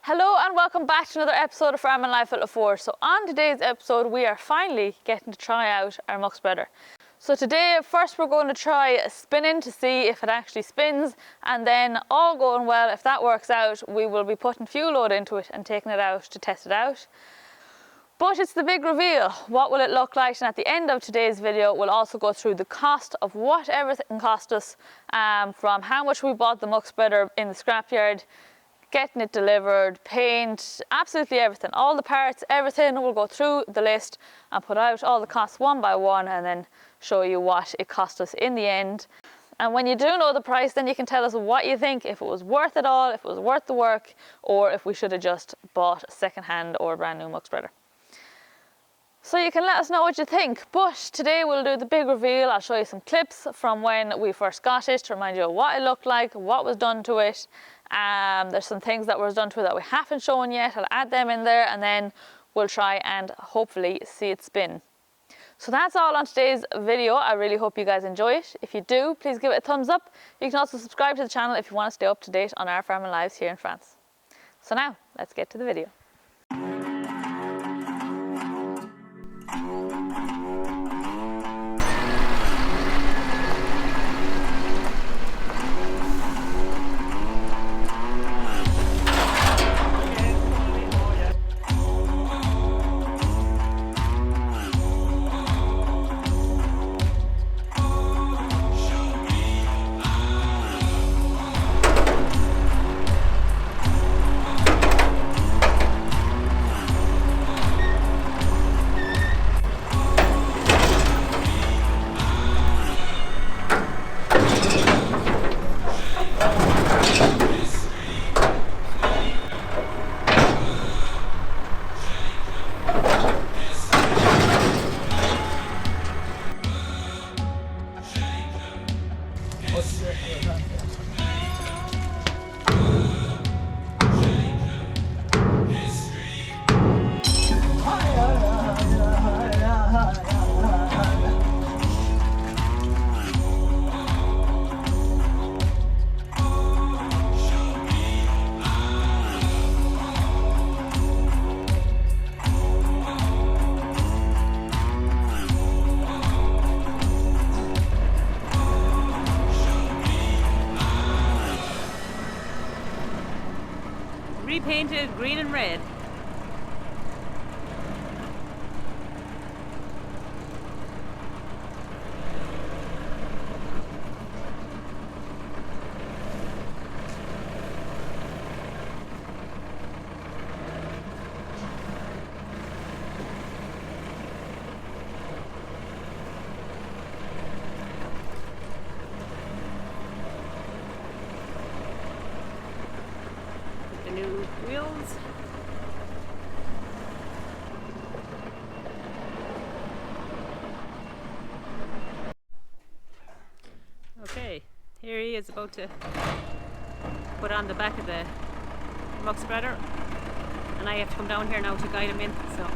Hello and welcome back to another episode of Farm and Life at LaFour. So on today's episode we are finally getting to try out our muck spreader. So today first we're going to try spinning to see if it actually spins, and then all going well, if that works out, we will be putting fuel load into it and taking it out to test it out. But it's the big reveal. What will it look like? And at the end of today's video we'll also go through the cost of what everything cost us, from how much we bought the muck spreader in the scrapyard, getting it delivered, paint, absolutely everything, all the parts, everything. We'll go through the list and put out all the costs one by one and then show you what it cost us in the end. And when you do know the price, then you can tell us what you think, if it was worth it all, if it was worth the work, or if we should have just bought a second-hand or a brand new muck spreader. So you can let us know what you think. But today we'll do the big reveal. I'll show you some clips from when we first got it to remind you of what it looked like, what was done to it. There's some things that was done to it that we haven't shown yet. I'll add them in there and then we'll try and hopefully see it spin. So that's all on today's video. I really hope you guys enjoy it. If you do, please give it a thumbs up. You can also subscribe to the channel if you want to stay up to date on our farming lives here in France. So now, let's get to the video. Repainted green and red. New wheels. Okay, here he is about to put on the back of the muck spreader, and I have to come down here now to guide him in, so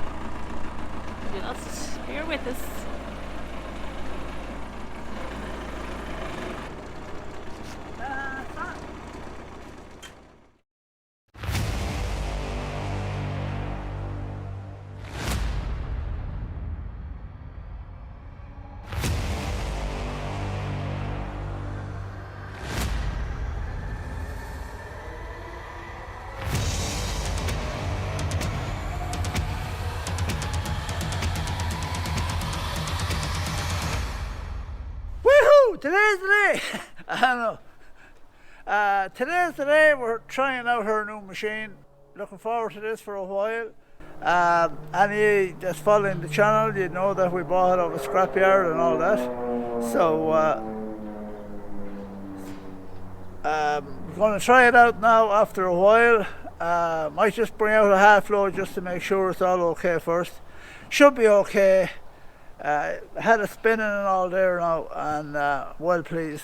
just bear with us. Today's the day. I don't know. Today's the day we're trying out our new machine. Looking forward to this for a while. Any that's following the channel, you know that we bought it off a scrapyard and all that. So we're going to try it out now after a while. Might just bring out a half load just to make sure it's all okay first. Should be okay. Had it spinning and all there now, and well pleased.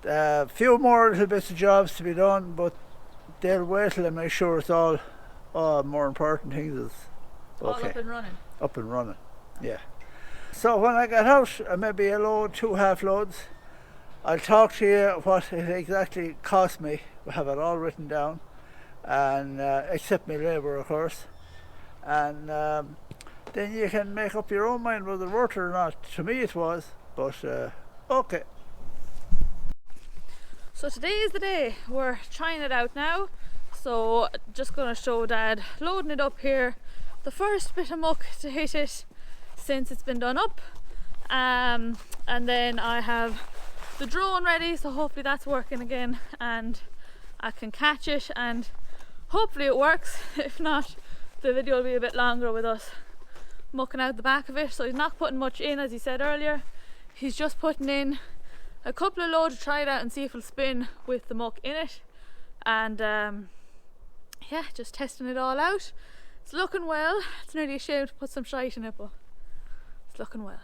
Few more little bits of jobs to be done, but they'll wait till I make sure it's all more important things is okay. All up and running. Up and running, yeah. So when I get out, maybe a load, 2 half loads, I'll talk to you what it exactly cost me. We have it all written down. and except my labour of course, and then you can make up your own mind whether it worked or not. To me it was, but okay. So today is the day. We're trying it out now. So just gonna show Dad loading it up here. The first bit of muck to hit it since it's been done up. And then I have the drone ready, so hopefully that's working again and I can catch it, and hopefully it works. If not, the video will be a bit longer with us mucking out the back of it. So he's not putting much in, as he said earlier. He's just putting in a couple of loads to try it out and see if it'll spin with the muck in it, and yeah, just testing it all out. It's looking well. It's nearly a shame to put some shite in it, but it's looking well.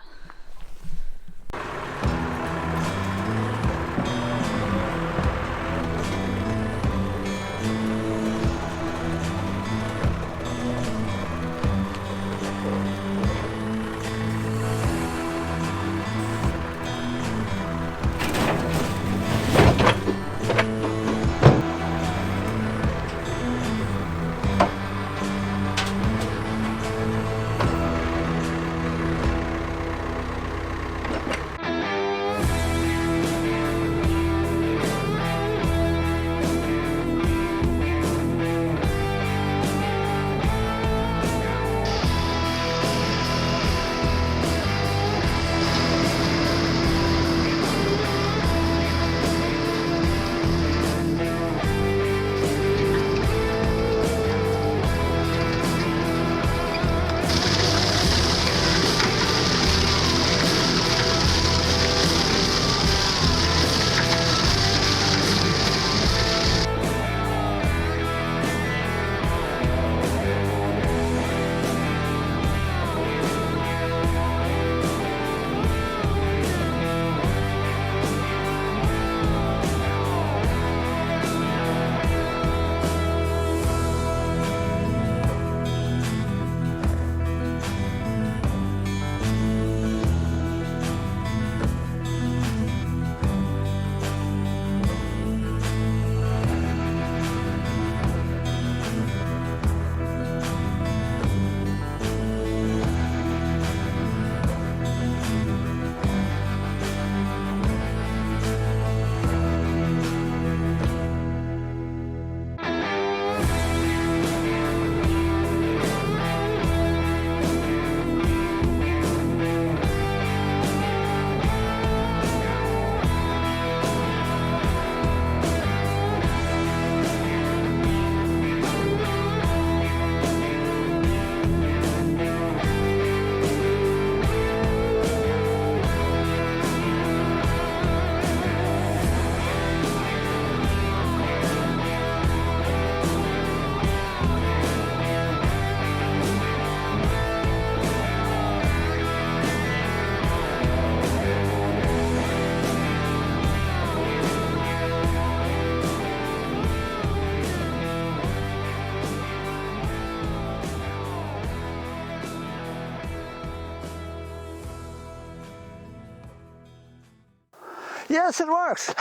Yes, it works.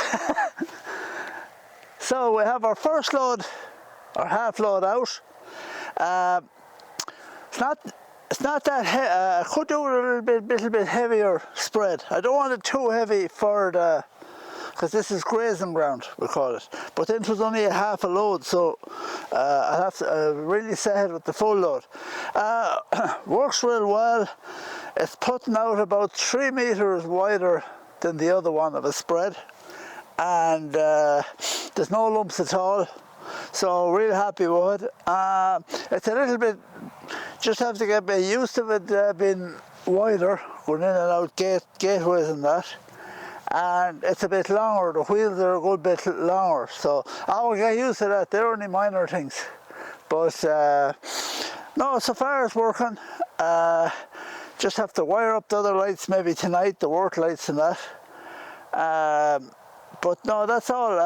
So we have our first load, or half load out. It's not that heavy. I could do a little bit heavier spread. I don't want it too heavy for the, because this is grazing ground, we call it. But then it was only a half a load, so I'll have to really set ahead with the full load. Works real well. It's putting out about 3 meters wider than the other one of a spread, and there's no lumps at all, so really happy with it. It's a little bit, just have to get used to it being wider, going in and out gateways and that, and it's a bit longer. The wheels are a good bit longer, so I will get used to that. They're only minor things, but no, so far it's working. Just have to wire up the other lights maybe tonight, the work lights and that. But no, that's all.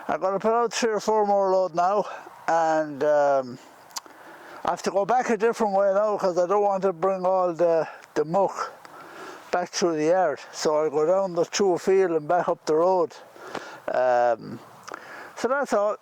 I'm going to put out 3 or 4 more load now, and I have to go back a different way now because I don't want to bring all the muck back through the yard. So I'll go down through a field and back up the road. So that's all.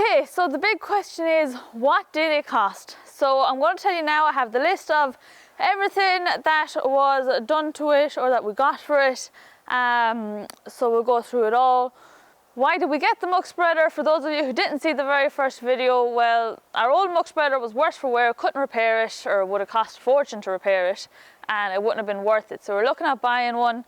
Okay, so the big question is, what did it cost? So I'm going to tell you now. I have the list of everything that was done to it or that we got for it. So we'll go through it all. Why did we get the muck spreader? For those of you who didn't see the very first video, well, our old muck spreader was worse for wear, couldn't repair it, or would have cost a fortune to repair it, and it wouldn't have been worth it. So we're looking at buying one.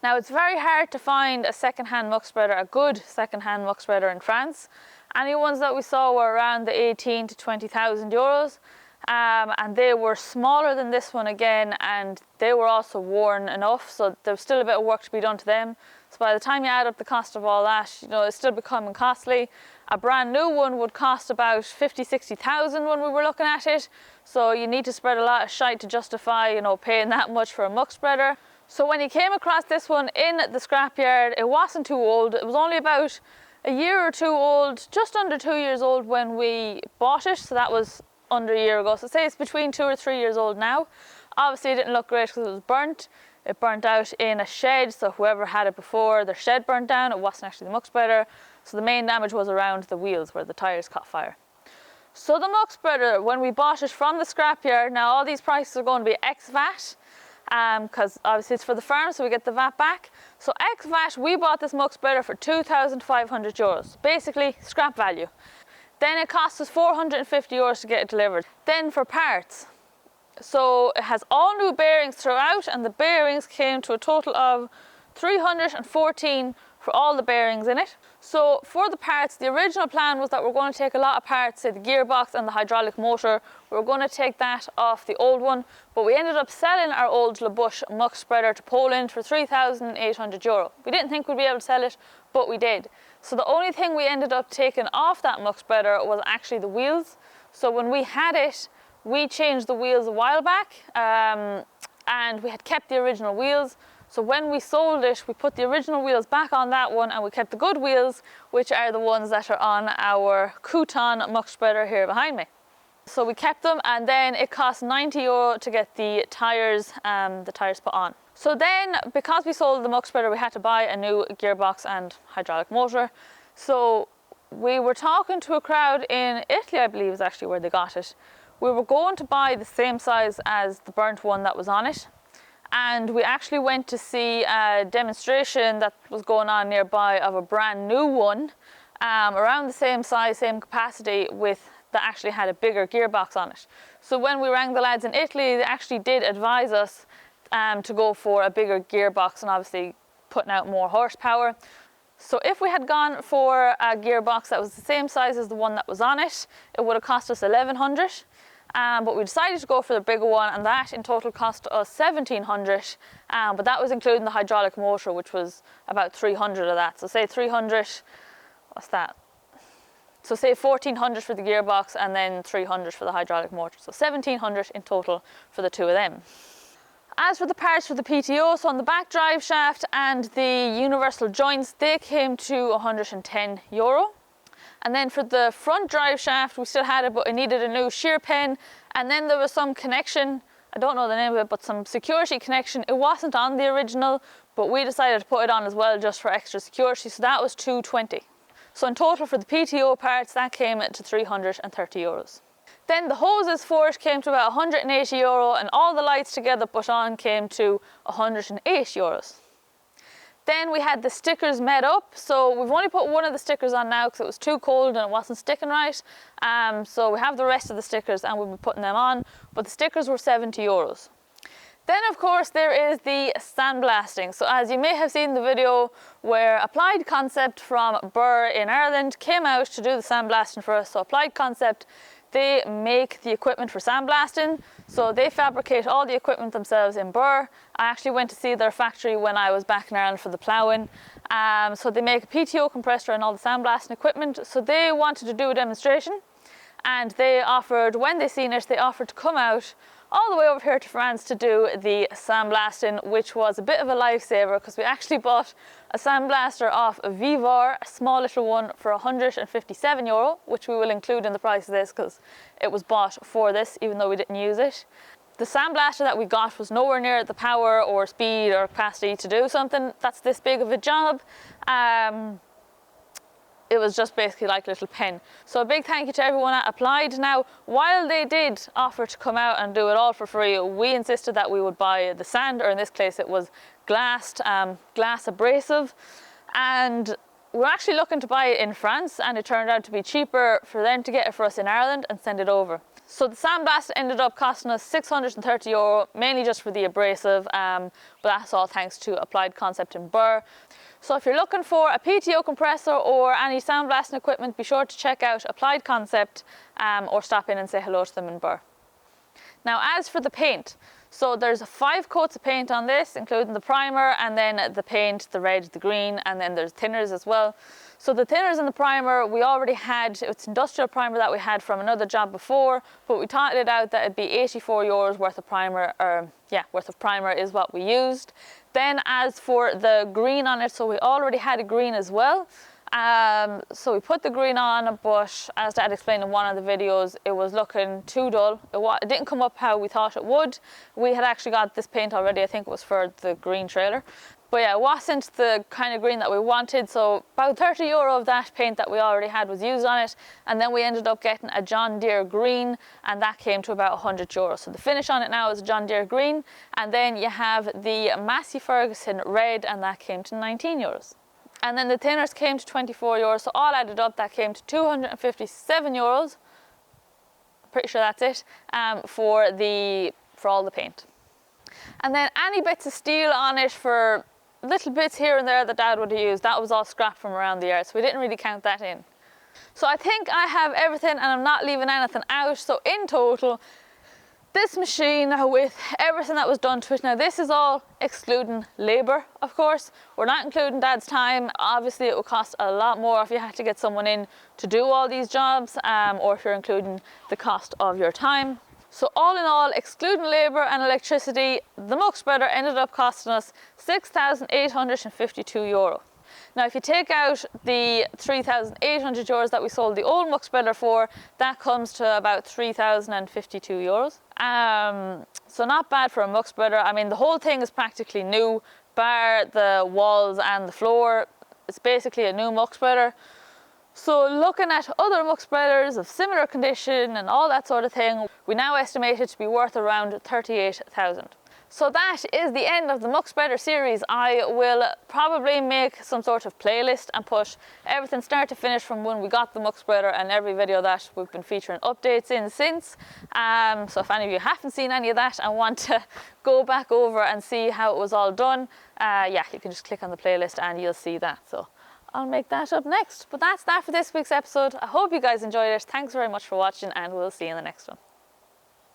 Now it's very hard to find a second-hand muck spreader, a good second-hand muck spreader in France. Any ones that we saw were around the 18 to 20,000 euros. And they were smaller than this one again, and they were also worn enough, so there was still a bit of work to be done to them. So by the time you add up the cost of all that, you know, it's still becoming costly. A brand new one would cost about 50,000–60,000 when we were looking at it. So you need to spread a lot of shite to justify, you know, paying that much for a muck spreader. So when you came across this one in the scrapyard, it wasn't too old. It was only about a year or two old, just under 2 years old when we bought it. So that was under a year ago. So say it's between 2 or 3 years old now. Obviously it didn't look great because it was burnt. It burnt out in a shed, so whoever had it before, their shed burnt down. It wasn't actually the muck spreader. So the main damage was around the wheels where the tires caught fire. So the muck spreader, when we bought it from the scrapyard, now all these prices are going to be ex-VAT, because obviously it's for the farm, so we get the VAT back. So ex-VAT, we bought this muck spreader for 2,500 euros, basically scrap value. Then it cost us 450 euros to get it delivered. Then for parts, so it has all new bearings throughout, and the bearings came to a total of 314 for all the bearings in it. So for the parts, the original plan was that we're going to take a lot of parts, say the gearbox and the hydraulic motor. We were going to take that off the old one, but we ended up selling our old LaBush muck spreader to Poland for 3,800 euro. We didn't think we'd be able to sell it, but we did. So the only thing we ended up taking off that muck spreader was actually the wheels. So when we had it, we changed the wheels a while back, and we had kept the original wheels. So when we sold it, we put the original wheels back on that one, and we kept the good wheels, which are the ones that are on our Couton muck spreader here behind me. So we kept them, and then it cost 90 euro to get the tires put on. So then, because we sold the muck spreader, we had to buy a new gearbox and hydraulic motor. So we were talking to a crowd in Italy, I believe is actually where they got it. We were going to buy the same size as the burnt one that was on it. And we actually went to see a demonstration that was going on nearby of a brand new one, around the same size, same capacity, that actually had a bigger gearbox on it. So when we rang the lads in Italy, they actually did advise us to go for a bigger gearbox and obviously putting out more horsepower. So if we had gone for a gearbox that was the same size as the one that was on it, it would have cost us 1,100. But we decided to go for the bigger one, and that in total cost us 1,700. But that was including the hydraulic motor, which was about 300 of that. So say 300, what's that? So say 1,400 for the gearbox and then 300 for the hydraulic motor. So 1,700 in total for the two of them. As for the parts for the PTO, so on the back drive shaft and the universal joints, they came to 110 euro. And then for the front drive shaft, we still had it, but it needed a new shear pen. And then there was some connection, I don't know the name of it, but some security connection. It wasn't on the original, but we decided to put it on as well just for extra security. So that was 220. So in total for the PTO parts, that came to 330 euros. Then the hoses for it came to about 180 euro, and all the lights together put on came to 108 euros. Then we had the stickers made up. So we've only put one of the stickers on now because it was too cold and it wasn't sticking right. So we have the rest of the stickers and we'll be putting them on, but the stickers were 70 euros. Then of course there is the sandblasting. So as you may have seen the video where Applied Concept from Birr in Ireland came out to do the sandblasting for us. So Applied Concept, they make the equipment for sandblasting. So they fabricate all the equipment themselves in Birr. I actually went to see their factory when I was back in Ireland for the ploughing. So they make a PTO compressor and all the sandblasting equipment. So they wanted to do a demonstration, and they offered, when they seen it, they offered to come out all the way over here to France to do the sandblasting, which was a bit of a lifesaver because we actually bought a sandblaster off Vivor, a small little one, for 157 euro, which we will include in the price of this because it was bought for this, even though we didn't use it. The sandblaster that we got was nowhere near the power or speed or capacity to do something that's this big of a job. it was just basically like a little pen. So a big thank you to everyone that applied. Now, while they did offer to come out and do it all for free, we insisted that we would buy the sand, or in this case it was glass abrasive, and we're actually looking to buy it in France, and it turned out to be cheaper for them to get it for us in Ireland and send it over. So the sandblast ended up costing us €630, mainly just for the abrasive, but that's all thanks to Applied Concept in Birr. So if you're looking for a PTO compressor or any sandblasting equipment, be sure to check out Applied Concept or stop in and say hello to them in Birr. Now, as for the paint, so there's 5 coats of paint on this, including the primer and then the paint, the red, the green, and then there's thinners as well. So the thinners and the primer we already had, it's industrial primer that we had from another job before, but we thought it out that it'd be €84 worth of primer, worth of primer is what we used. Then as for the green on it, so we already had a green as well. So we put the green on, but as Dad explained in one of the videos, it was looking too dull. It didn't come up how we thought it would. We had actually got this paint already, I think it was for the green trailer. But yeah, it wasn't the kind of green that we wanted, so about €30 of that paint that we already had was used on it, and then we ended up getting a John Deere green, and that came to about €100. So the finish on it now is John Deere green, and then you have the Massey Ferguson red, and that came to €19. And then the thinners came to €24, so all added up that came to €257. Pretty sure that's it, for all the paint. And then any bits of steel on it for little bits here and there that Dad would have used, that was all scrap from around the yard, so we didn't really count that in. So I think I have everything and I'm not leaving anything out. So in total, this machine with everything that was done to it, now this is all excluding labour, of course. We're not including Dad's time. Obviously it would cost a lot more if you had to get someone in to do all these jobs, or if you're including the cost of your time. So all in all, excluding labour and electricity, the muck spreader ended up costing us €6,852. Now if you take out the €3,800 that we sold the old muck spreader for, that comes to about €3,052. So not bad for a muck spreader. I mean, the whole thing is practically new, bar the walls and the floor. It's basically a new muck spreader. So looking at other muck spreaders of similar condition and all that sort of thing, we now estimate it to be worth around $38,000. So that is the end of the muck spreader series. I will probably make some sort of playlist and put everything start to finish from when we got the muck spreader and every video that we've been featuring updates in since. So if any of you haven't seen any of that and want to go back over and see how it was all done, you can just click on the playlist and you'll see that. So I'll make that up next. But that's that for this week's episode. I hope you guys enjoyed it. Thanks very much for watching, and we'll see you in the next one.